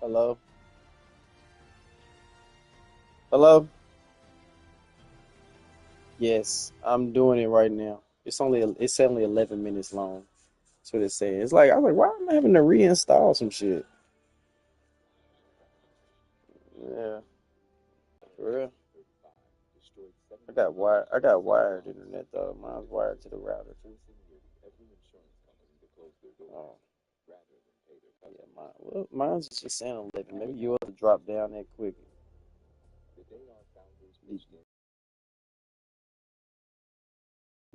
Hello? Hello? Yes, I'm doing it right now. It's only 11 minutes long. That's what it says. It's like I was like, why am I having to reinstall some shit? Yeah, for real. I got wired internet though. Mine's wired to the router. Oh, yeah, mine's just saying 11. Maybe yours will drop down that quick.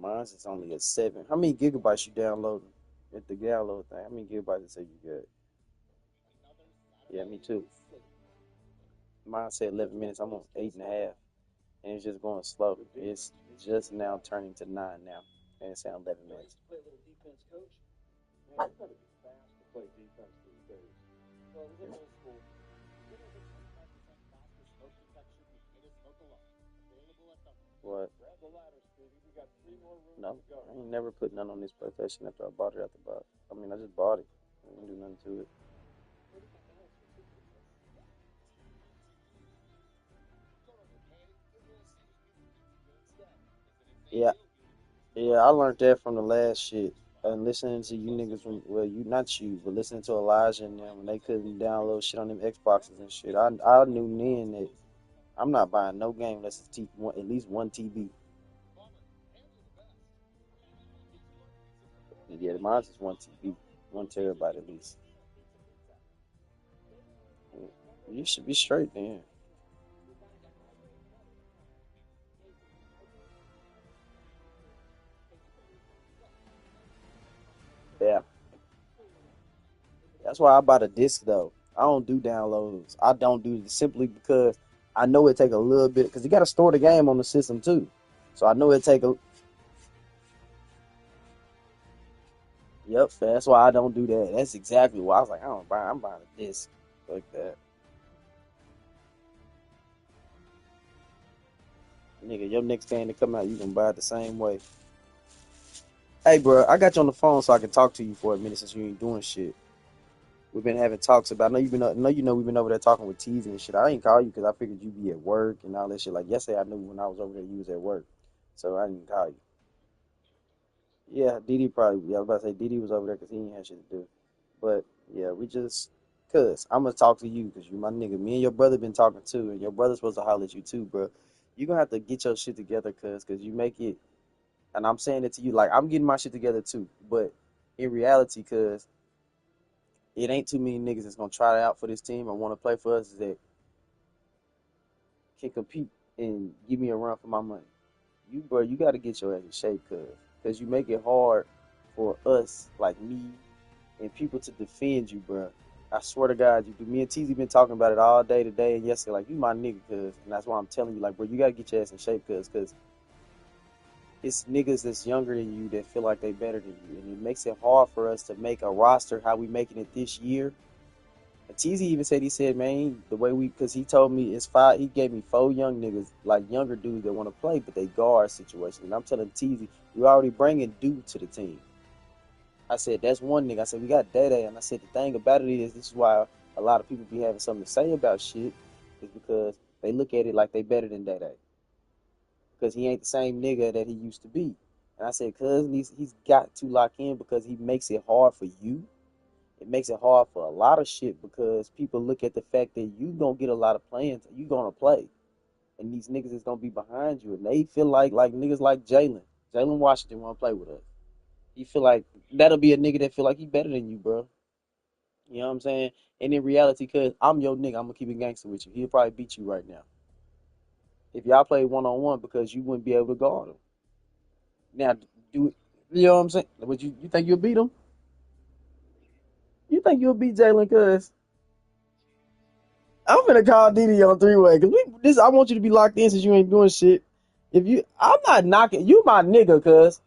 Mine's is only at 7. How many gigabytes you downloading at the download thing? How many gigabytes it say you got? Yeah, me too. Mine said 11 minutes. I'm on 8.5. And it's just going slow. It's just now turning to 9 now, and it's at 11 minutes. What? No, I ain't never put none on this PlayStation after I bought it at the box. I mean, I just bought it. I didn't do nothing to it. Yeah, yeah, I learned that from the last shit. And listening to you niggas from, well, you not you, but listening to Elijah and them when they couldn't download shit on them Xboxes and shit. I knew then that I'm not buying no game unless it's at least one TB. Yeah, mine's is one TB, 1 terabyte at least. You should be straight then. Yeah, that's why I bought a disc though. I don't do downloads. I don't do it simply because I know it take a little bit because you got to store the game on the system too. So I know it take a. Yep, that's why I don't do that. That's exactly why I was like, I don't buy. I'm buying a disc like that. Nigga, your next game to come out, you can buy it the same way. Hey, bro, I got you on the phone so I can talk to you for a minute since you ain't doing shit. We've been having talks about. I know you've been. I know you know we've been over there talking with T's and shit. I ain't call you because I figured you'd be at work and all that shit. Like yesterday, I knew when I was over there you was at work, so I didn't call you. Yeah, Didi probably. Yeah, I was about to say Didi was over there because he ain't had shit to do. But yeah, we just cause I'm gonna talk to you because you my nigga. Me and your brother been talking too, and your brother's supposed to holler at you too, bro. You gonna have to get your shit together, cause you make it. And I'm saying it to you like I'm getting my shit together too, but in reality, cause it ain't too many niggas that's gonna try out for this team or want to play for us that can compete and give me a run for my money. You, bro, you got to get your ass in shape, cause you make it hard for us, like me, and people to defend you, bro. I swear to God, you do. Me and TZ been talking about it all day today and yesterday. Like you, my nigga, and that's why I'm telling you, like, bro, you gotta get your ass in shape, cause it's niggas that's younger than you that feel like they better than you, and it makes it hard for us to make a roster how we making it this year. TZ even said he said, man, the way we because he told me it's five. He gave me four young niggas, like younger dudes that want to play, but they guard situation. And I'm telling TZ, we already bringing Dude to the team. I said that's one nigga. I said we got Day, and I said the thing about it is this is why a lot of people be having something to say about shit is because they look at it like they better than Day because he ain't the same nigga that he used to be. And I said, cuz he's got to lock in because he makes it hard for you. It makes it hard for a lot of shit because people look at the fact that you gonna get a lot of playing, you gonna play, and these niggas is gonna be behind you, and they feel like niggas like Jalen Washington wanna play with us. He feel like that'll be a nigga that feel like he better than you, bro. You know what I'm saying? And in reality, cause I'm your nigga, I'm gonna keep it gangster with you. He'll probably beat you right now if y'all play 1-on-1 because you wouldn't be able to guard him. Now, do you know what I'm saying? But you think you'll beat him? You think you'll beat Jalen? Cause I'm gonna call Didi on three way because we this. I want you to be locked in since you ain't doing shit. If you, I'm not knocking you, my nigga, cuz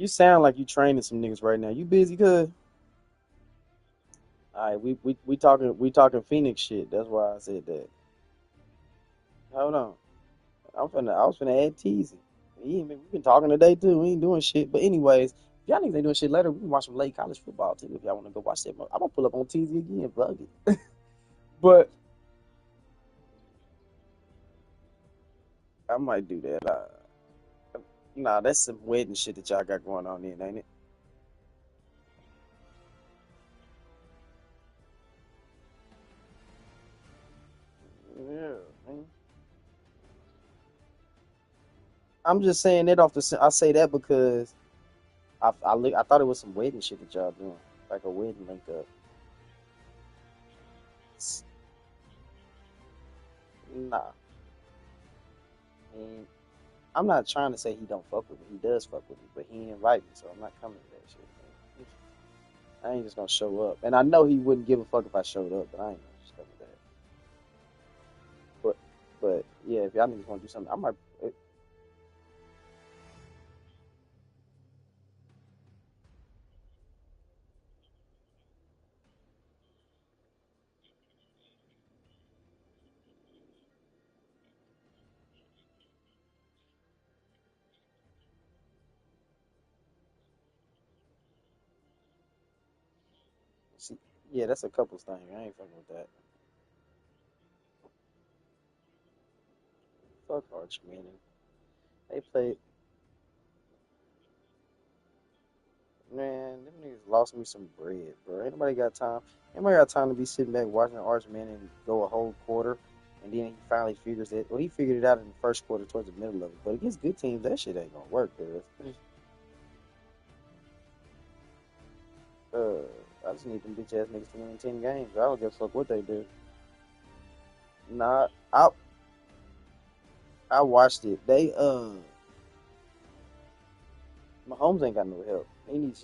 You sound like you training some niggas right now. You busy, cuz? All right, we talking Phoenix shit. That's why I said that. Hold on. I was finna add teasing. We've been talking today too. We ain't doing shit. But anyways, if y'all niggas ain't doing shit later, we can watch some late college football too. If y'all want to go watch that, I'm gonna pull up on teasy again. Fuck it. But I might do that. Nah, that's some wedding shit that y'all got going on then, ain't it? Yeah, man. I'm just saying that off the. I say that because I thought it was some wedding shit that y'all doing, like a wedding link up. Nah, and I'm not trying to say he don't fuck with me. He does fuck with me, but he ain't invite me, so I'm not coming to that shit. Man. I ain't just gonna show up, and I know he wouldn't give a fuck if I showed up, but I ain't gonna just come to that. But but yeah, if y'all niggas want to do something, I might. See, yeah, that's a couples thing. I ain't fucking with that. Fuck Arch Manning. They played. Man, them niggas lost me some bread, bro. Anybody got time? Anybody got time to be sitting back watching Arch Manning go a whole quarter, and then he finally figures it? Well, he figured it out in the first quarter, towards the middle of it. But against good teams, that shit ain't gonna work, cuz. I just need them bitch ass niggas to win 10 games. I don't give a fuck what they do. Nah, I watched it. Mahomes ain't got no help. He needs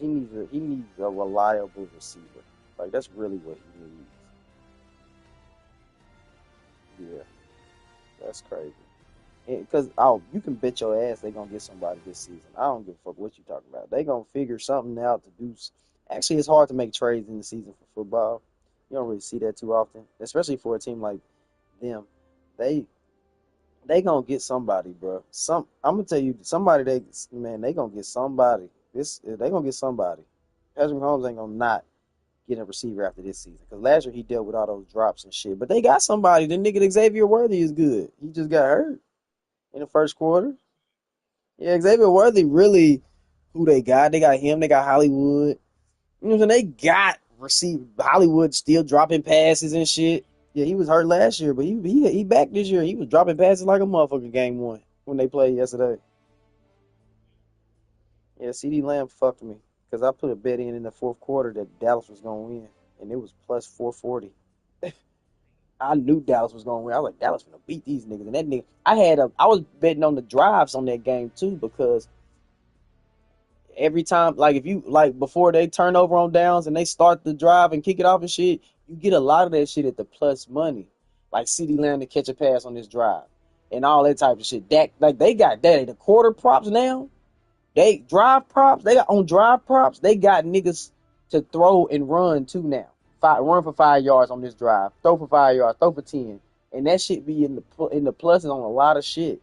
a reliable receiver. Like that's really what he needs. Yeah, that's crazy. Because you can bet your ass they gonna get somebody this season. I don't give a fuck what you talking about. They gonna figure something out to do. Actually, it's hard to make trades in the season for football. You don't really see that too often, especially for a team like them. They they gonna get somebody, bro. I'm gonna tell you somebody. They gonna get somebody. They gonna get somebody. Patrick Mahomes ain't gonna not get a receiver after this season because last year he dealt with all those drops and shit. But they got somebody. The nigga Xavier Worthy is good. He just got hurt in the first quarter. Yeah, Xavier Worthy really who they got. They got him. They got Hollywood. You know what I'm saying? They got receive Hollywood still dropping passes and shit. Yeah, he was hurt last year, but he back this year. He was dropping passes like a motherfucker game one when they played yesterday. Yeah, CD Lamb fucked me because I put a bet in the fourth quarter that Dallas was gonna win, and it was plus 440. I knew Dallas was gonna win. I was like, Dallas gonna beat these niggas, and that nigga. I was betting on the drives on that game too because every time, like if you like before they turn over on downs and they start the drive and kick it off and shit, you get a lot of that shit at the plus money. Like CD Lamb to catch a pass on this drive and all that type of shit. That like they got that the quarter props now. They drive props. They got on drive props. They got niggas to throw and run too now. Run for 5 yards on this drive. Throw for 5 yards. Throw for 10. And that shit be in the pluses on a lot of shit.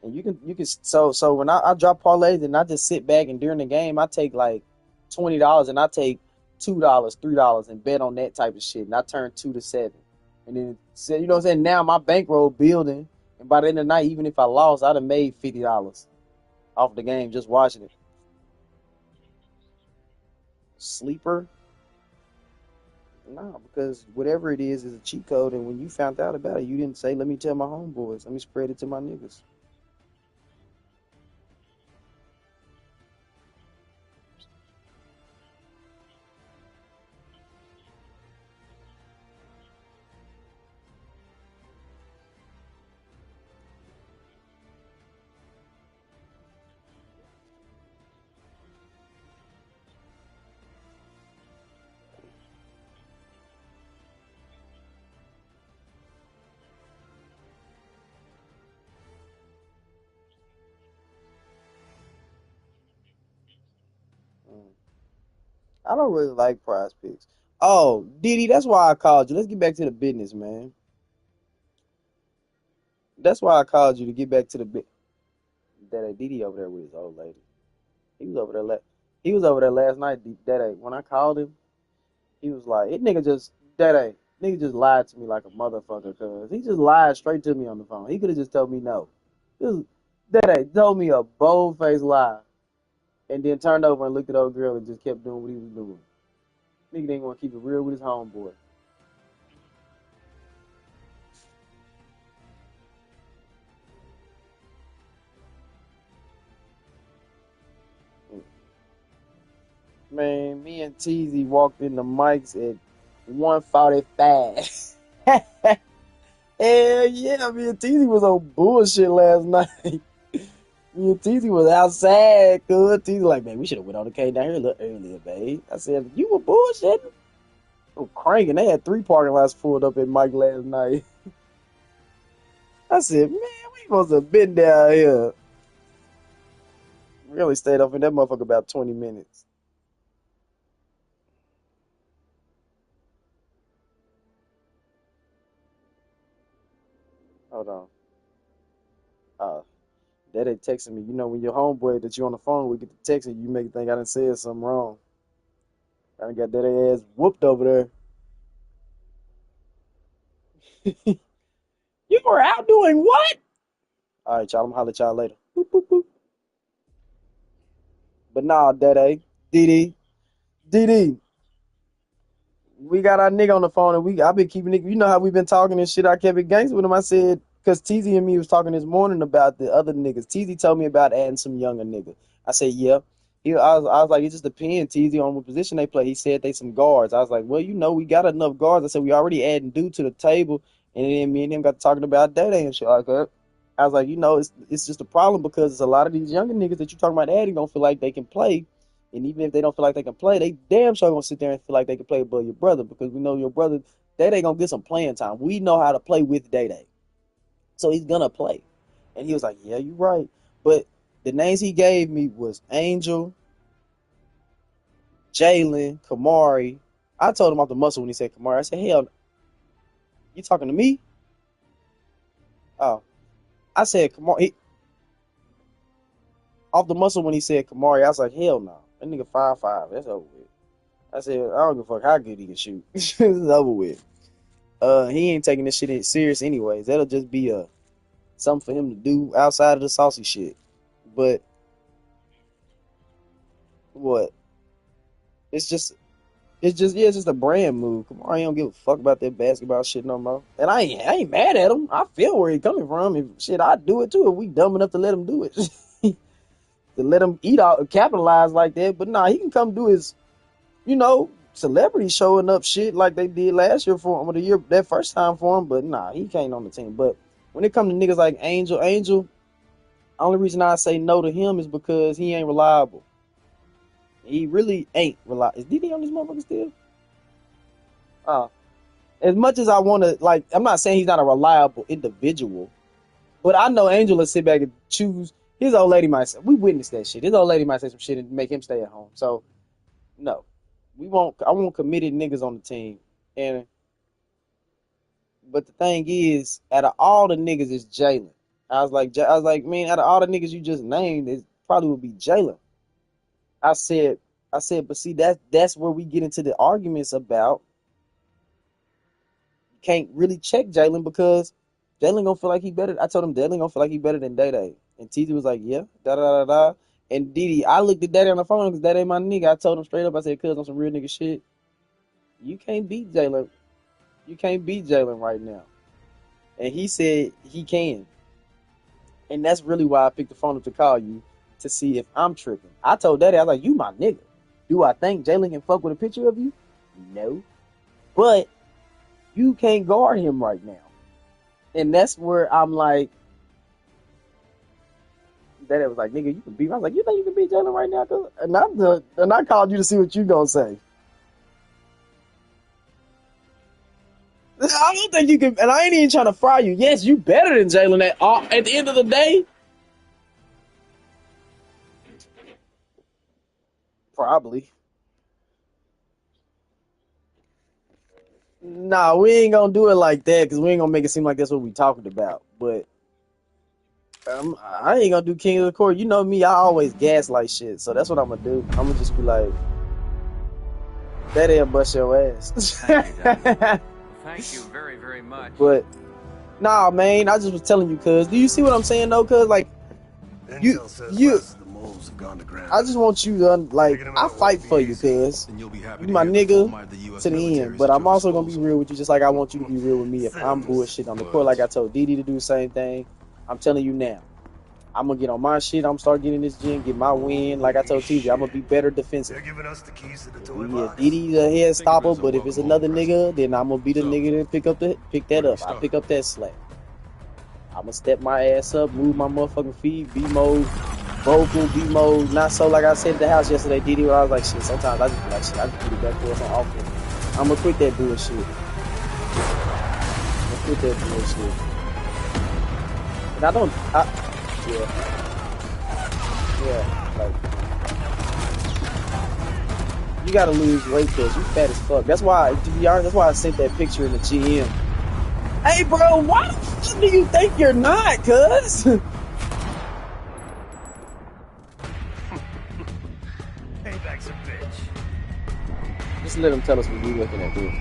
And you can so when I drop parlays and I just sit back and during the game I take like $20 and I take $2, $3 and bet on that type of shit and I turn 2 to 7 and then you know what I'm saying now my bankroll building and by the end of the night even if I lost I'd have made $50 off the game just watching it. Sleeper? No, because whatever it is a cheat code and when you found out about it you didn't say let me tell my homeboys let me spread it to my niggas. I don't really like Prize Picks. Oh, Diddy, that's why I called you. Let's get back to the business, man. That's why I called you to get back to the bit. That Diddy over there with his old lady. He was over there. He was over there last night. That when I called him, he was like, "It nigga just that nigga just lied to me like a motherfucker." Cause he just lied straight to me on the phone. He could have just told me no. Just, that told me a bold faced lie, and then turned over and looked at the old girl and just kept doing what he was doing. Nigga didn't want to keep it real with his homeboy. Man, me and Teasy walked in the mics at 1:45. Hell yeah, me and Teasy was on bullshit last night. Me and Teasy was outside, cuz Teasy like, man, we should have went on the K down here a little earlier, babe. I said, you were bullshitting? I'm cranking. They had 3 parking lots pulled up at Mike last night. I said, man, we supposed to have been down here. We only stayed up in that motherfucker about 20 minutes. Hold on. Uh, Daddy texting me. You know, when your homeboy that you on the phone, we get to texting you, make it think I done said something wrong. I done got that ass whooped over there. You were out doing what? All right, y'all. I'm gonna holler at y'all later. Boop, boop, boop. But nah, Daddy, DD, DD. We got our nigga on the phone, and I've been keeping it. You know how we been talking and shit. I kept it gangster with him. I said, because TZ and me was talking this morning about the other niggas. TZ told me about adding some younger niggas. I said, yeah. I was like, it just depends, TZ, on what position they play. He said they some guards. I was like, well, you know, we got enough guards. I said, we already adding dude to the table. And then me and him got talking about that and shit like that. I was like, you know, it's just a problem because it's a lot of these younger niggas that you talking about adding don't feel like they can play. And even if they don't feel like they can play, they damn sure gonna sit there and feel like they can play above your brother because we know your brother, Day Day gonna get some playing time. We know how to play with Day Day. So he's gonna play. And he was like, yeah, you're right. But the names he gave me was Angel, Jalen, Kamari. I told him off the muscle when he said Kamari. I said, hell, you talking to me? Oh, I said Kamari. Off the muscle when he said Kamari, I was like, hell no. That nigga 5'5". That's over with. I said, I don't give a fuck how good he can shoot. It's over with. He ain't taking this shit serious anyways. That'll just be something for him to do outside of the saucy shit. But what? It's just it's just a brand move. Come on, he don't give a fuck about that basketball shit no more. And I ain't mad at him. I feel where he coming from. If shit, I'd do it too if we dumb enough to let him do it. To let him eat out capitalize like that. But nah, he can come do his, celebrity showing up shit like they did last year for him, or the year that first time for him. But nah, he can't on the team. But when it comes to niggas like Angel, only reason I say no to him is because he ain't reliable. He really ain't reliable. Is DD on this motherfucker still? Uh, as much as I want to, like, I'm not saying he's not a reliable individual, but I know Angel will sit back and choose. His old lady might say, we witnessed that shit. His old lady might say some shit and make him stay at home. So, no. I want committed niggas on the team. And But the thing is, out of all the niggas, it's Jalen. I was like, man, out of all the niggas you just named, it probably would be Jalen. I said, but see, that's where we get into the arguments about can't really check Jalen because Jalen gonna feel like he better. I told him Jalen gonna feel like he better than Day Day, and TZ was like, yeah, da da da da. And Didi, I looked at Daddy on the phone because that ain't my nigga. I told him straight up. I said, cuz on some real nigga shit, you can't beat Jalen. You can't beat Jalen right now. And he said he can. And that's really why I picked the phone up to call you to see if I'm tripping. I told Daddy, I was like, you my nigga. Do I think Jalen can fuck with a picture of you? No. But you can't guard him right now. And that's where I'm like, Daddy was like, nigga, you can beat him. I was like, you think you can beat Jalen right now? And I called you to see what you gonna say. I don't think you can, and I ain't even trying to fry you. Yes, you better than Jalen at the end of the day. Probably. Nah, we ain't gonna do it like that because we ain't gonna make it seem like that's what we talking about. But I ain't gonna do King of the Court. You know me, I always gaslight shit. So that's what I'm gonna do. I'm gonna just be like, that ain't bust your ass. Thank you, Daddy. Thank you very, very much. But nah, man, I just was telling you, cuz. Do you see what I'm saying though? Cuz like you, Intel says you. less of the moles have gone to ground. I just want you to like. Taking them I out fight won't be for you, easy. cuz. And you'll be happy You to my hear the full nigga might of the U.S. to the military end. is But at I'm your also gonna be disposal. real with you, just like I want you to be real with me if I'm bullshit on the court. Like I told Didi to do the same thing. I'm telling you now. I'm gonna get on my shit. I'm gonna start getting this gym, get my win. Like I told TJ, I'm gonna be better defensive. They're giving us the keys to the toy If box. Diddy's a head Think of it stopper, as a but if it's welcome home another present. nigga, then I'm gonna be the So, nigga that pick where that do we up. I start? pick up that slack. I'm gonna step my ass up, move my motherfucking feet, be more vocal, be more not so like I said at the house yesterday, Diddy, where I was like, shit. Sometimes I just be like, shit. I just get it back to us on offense. I'm gonna quit that bullshit. I'm gonna quit that bullshit. And I don't. Yeah. Like you gotta lose weight because you fat as fuck. That's why, to be honest, that's why I sent that picture in the GM. Hey, bro, why the fuck do you think you're not, cuz? Payback's a bitch. Just let him tell us what you looking at, dude.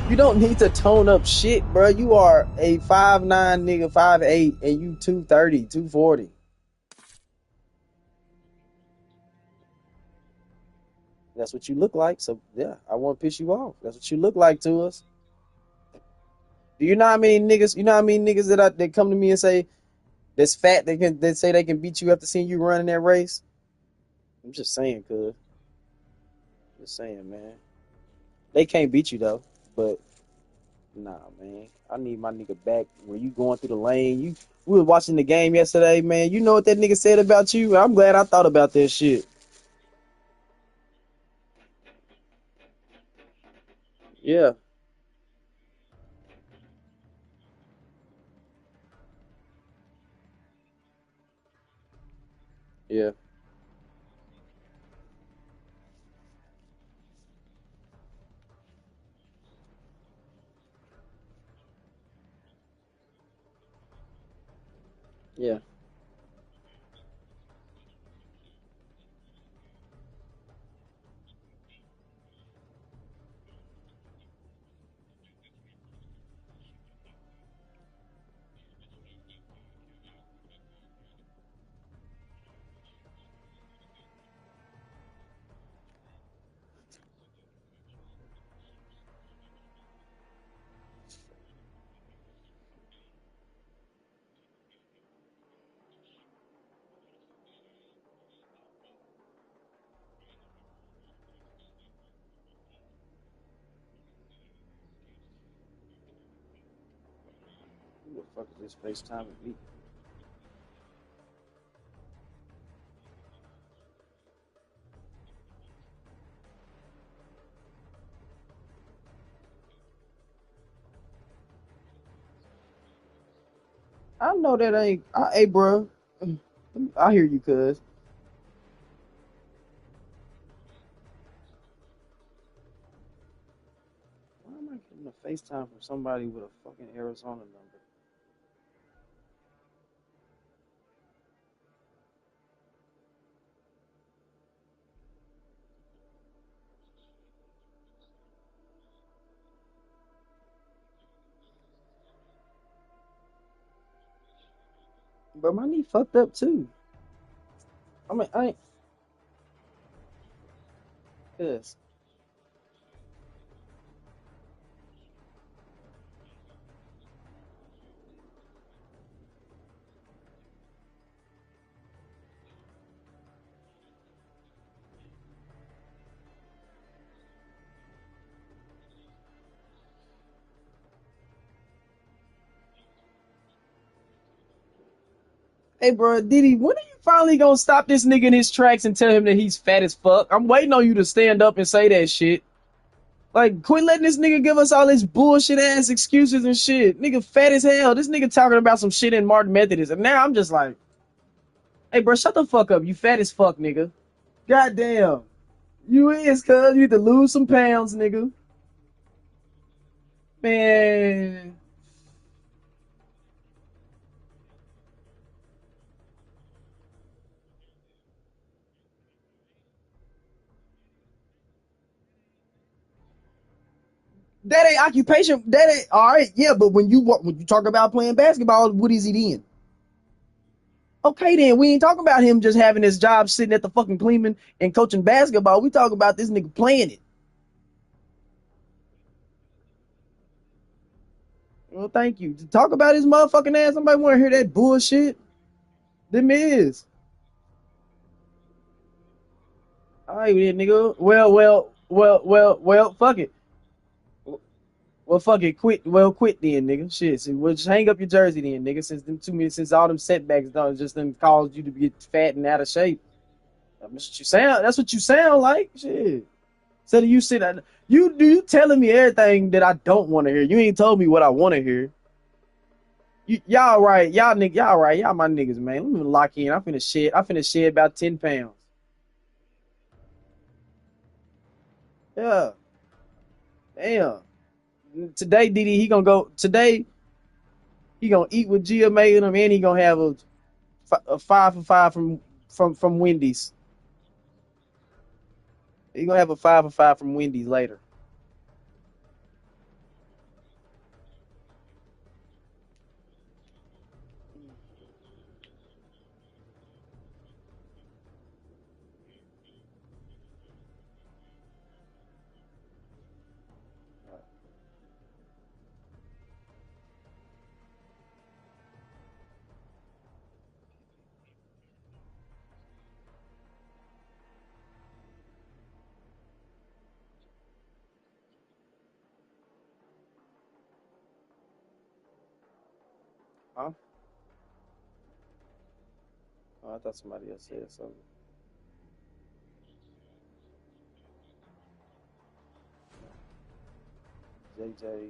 You don't need to tone up shit, bro. You are a 5'9" nigga, 5'8", and you 230, 240. That's what you look like. So, yeah, I won't piss you off. That's what you look like to us. Do you know how many niggas, that come to me and say, that's fat, they say they can beat you after seeing you running that race? I'm just saying, cuz. Just saying, man. They can't beat you, though. But, nah, man. I need my nigga back when you going through the lane. We were watching the game yesterday, man. You know what that nigga said about you? I'm glad I thought about that shit. Yeah. Yeah. Yeah. Who the fuck is this FaceTime with me? I know that ain't. Hey, bro. I hear you, cuz. Why am I getting a FaceTime from somebody with a fucking Arizona number? But my knee fucked up too. I mean, I ain't. Cuz. Hey, bro, Diddy, when are you finally gonna stop this nigga in his tracks and tell him that he's fat as fuck? I'm waiting on you to stand up and say that shit. Like, quit letting this nigga give us all his bullshit ass excuses and shit. Nigga fat as hell. This nigga talking about some shit in Martin Methodist. And now I'm just like, hey, bro, shut the fuck up. You fat as fuck, nigga. Goddamn. You is, cuz. You need to lose some pounds, nigga. Man. That ain't occupation. That ain't all right. Yeah, but when you talk about playing basketball, what is he then? Okay, then we ain't talking about him just having his job sitting at the fucking Cleveland and coaching basketball. We talk about this nigga playing it. Well, thank you. To talk about his motherfucking ass, somebody want to hear that bullshit? Them is. All right, then, nigga. Well. Fuck it. Well, fuck it. Quit. Well, quit then, nigga. Shit. So, well, just hang up your jersey then, nigga. Since all them setbacks done just done caused you to get fat and out of shape. That's what you sound. That's what you sound like. Shit. Instead of you sit, you telling me everything that I don't want to hear. You ain't told me what I want to hear. Y'all right. Y'all right. Y'all my niggas, man. Let me lock in. I finna shed about 10 pounds. Yeah. Damn. Today, Didi, he gonna go. Today, he gonna eat with Gia made him, and he gonna have a 5 for 5 from Wendy's. He gonna have a 5 for 5 from Wendy's later. Huh? Oh, I thought somebody else said something. JJ,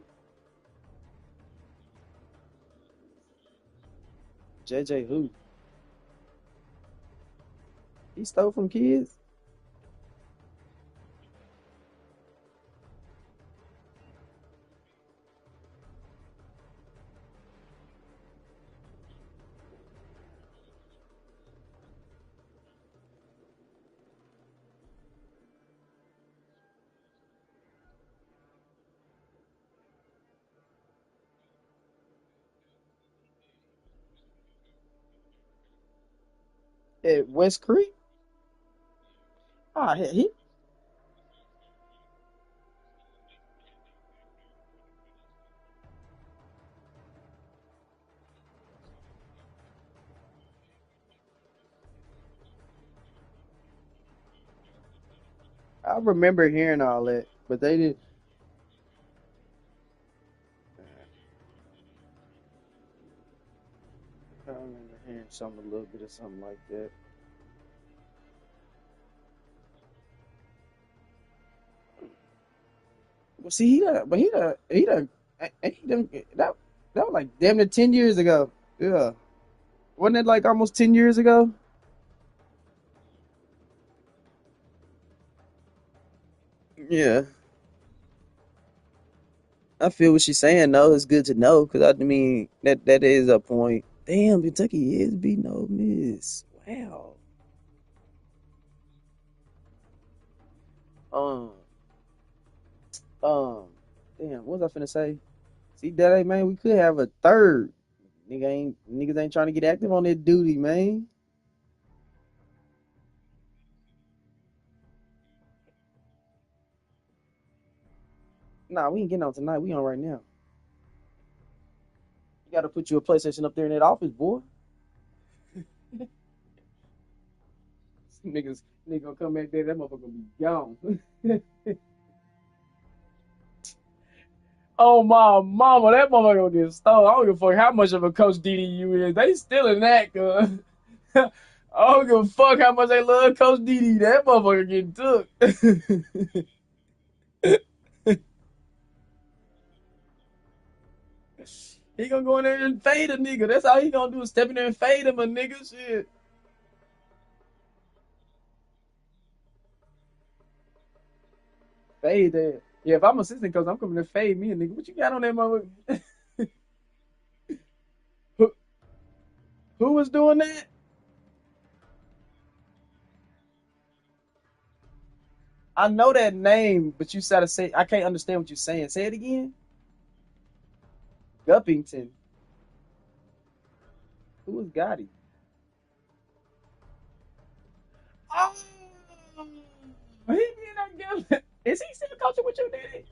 JJ, who? He stole from kids? At West Creek? Ah, I remember hearing all that, but they didn't. I remember hearing something a little bit of something like that. Well, see, he done that was like damn near 10 years ago. Yeah, wasn't it like almost 10 years ago? Yeah, I feel what she's saying. No, it's good to know because I mean that is a point. Damn, Kentucky is beating Ole Miss. Wow. Um, um, damn, what was I finna say? See, that ain't man. We could have a third. Niggas ain't trying to get active on their duty, man. Nah, we ain't getting on tonight. We on right now. You got to put you a PlayStation up there in that office, boy. Niggas gonna come back there. That motherfucker gonna be gone. Oh my mama, that motherfucker gonna get stolen. I don't give a fuck how much of a coach DDU is. They still in that, cuz. I don't give a fuck how much they love Coach DD. That motherfucker getting took. He gonna go in there and fade a nigga. That's all he gonna do is step in there and fade him a nigga. Shit. Fade that. Yeah, if I'm assistant coach, I'm coming to fade me a nigga. What you got on that mother? who, who was doing that? I know that name, but you gotta say I can't understand what you're saying. Say it again. Guppington. Who was Gotti? Oh, he be in that. Is he still coaching with you, Diddy?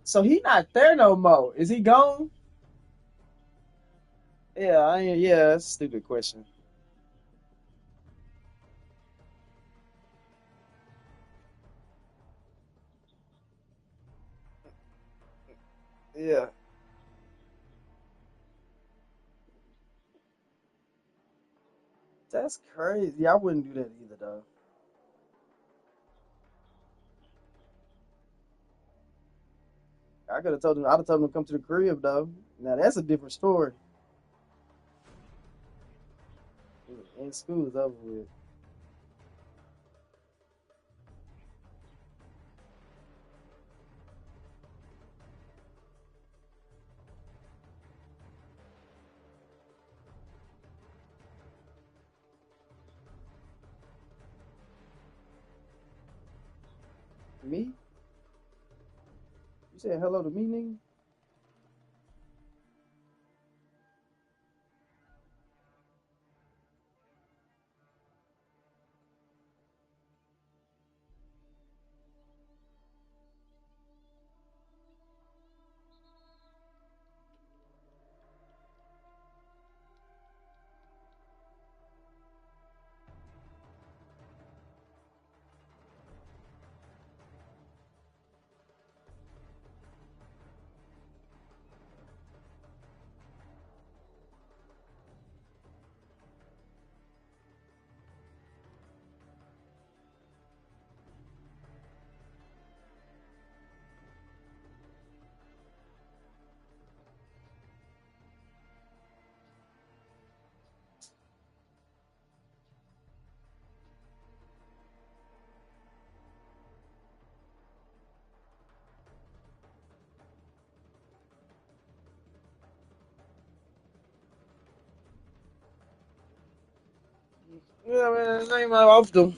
So he not there no more. Is he gone? Yeah, yeah, that's a stupid question. Yeah, that's crazy. I wouldn't do that either, though. I could have told him. I'd have told him to come to the crib, though. Now that's a different story. And school is over with. Me? You said hello to me, nigga? Yeah, man, I ain't off them.